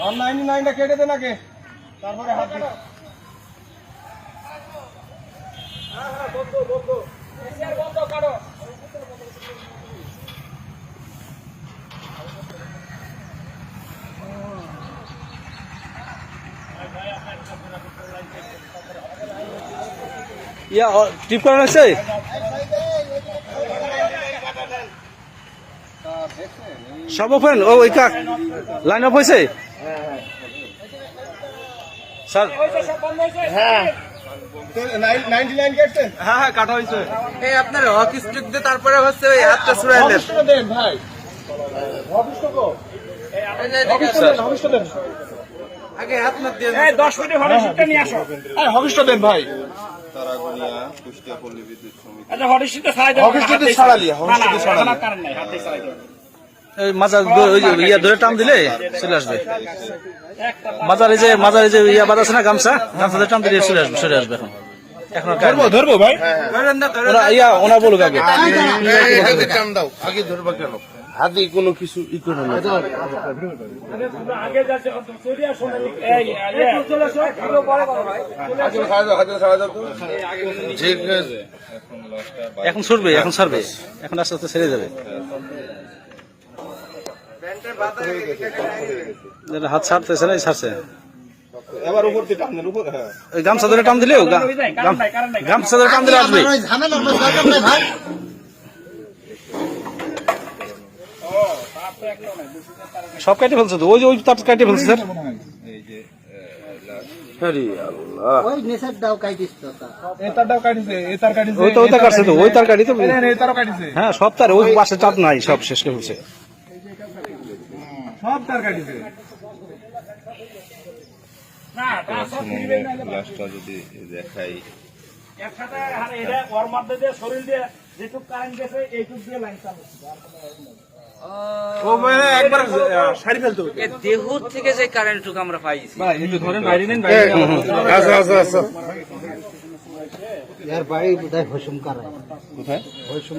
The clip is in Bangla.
আর 99টা কেটে দেন আগে, তারপরে হাত দিন। হ্যাঁ বন্ধ বন্ধ, এসিআর বন্ধ করো। ইয়া টিপ করা হয়েছে, সব ওপেন। ও ওই কাক লাইন অফ হয়েছে স্যার। হ্যাঁ 99 কেটেছেন? হ্যাঁ হ্যাঁ কাটা হয়েছে। এই আপনার হকি স্টিক দিয়ে তারপরে হচ্ছে ওই হাতটা ছুড়াই দেন। হবিষ্টা দেন ভাই, হবিষ্টা কো? হবিষ্টা দেন, হবিষ্টা দেন। আগে হাত না দিয়ে এই 10 মিনিট হবিষ্টা নিয়ে আসো। এই হবিষ্টা দেন ভাই। তারাগনিয়া কুষ্টিয়া পল্লী বিদ্যুৎ সমিতি। আচ্ছা হবিষ্টা ছাড়াই দেন। হবিষ্টা দিয়ে ছাড়ালি, হবিষ্টা দিয়ে ছাড়ালি। না কারণ নাই, হাতে ছাড়াই দেন। এই মাজার ইয়া ধরে টান দিলে চলে আসবে। মাজারে যে ইয়া বাদ আছে না, গামছা ধরে টান দিলে চলে আসবে, সরে আসবে। এখন ধরবো ধরবো ভাই। ধরেন না ধরেন। ওরা ইয়া ওনা বলুক আগে। আগে টান দাও, আগে ধরবা কেন? হাতে কোনো কিছু ই করে না। আগে যাচ্ছে সরিয়া সোনালি। এই চলে আসো, পুরো পরে করো ভাই। হাতে ছাড়া দাও, হাতে ছাড়া দাও তো। ঠিক আছে। এখন সরবে, এখন ছাড়বে, এখন আস্তে আস্তে ছেড়ে যাবে। হাত ছাড়তেছে না, ছাড়ছে। এবার উপর দিয়ে টান দেন, উপর। হ্যাঁ ওই গামছা ধরে টান দিলেও গামছা ধরে টান দিলে আসবে। সব কাটে ফেলছে তো, ওই যে ওই তার কাটে ফেলছে স্যার। ওই নেশার দাও কাটিস তো তা। এটাটাও কাটিছে, এটার কাটিছে। ওই তো ওই তার কাটছে তো, ওই তার কাটি তো। এটারও কাটিছে। হ্যাঁ সব তার, ওই পাশে চাপ নাই, সব শেষ করে ফেলছে। সব তার কাটিছে। না লাস্টটা যদি দেখাই, একসাথে আর এটা ওর মধ্যে দিয়ে শরীর দিয়ে যেটুক কারেন্ট গেছে এইটুক দিয়ে লাইন চালু। ও মানে একবার সারি ফেলতে হবে। এই দেহ থেকে যে কারেন্টটুকু আমরা পাইছি। ভাই একটু ধরেন, বাইরে নেন, বাইরে নেন। আচ্ছা আচ্ছা আচ্ছা। यार भाई उधर होशम कर रहा है। কোথায়? होशम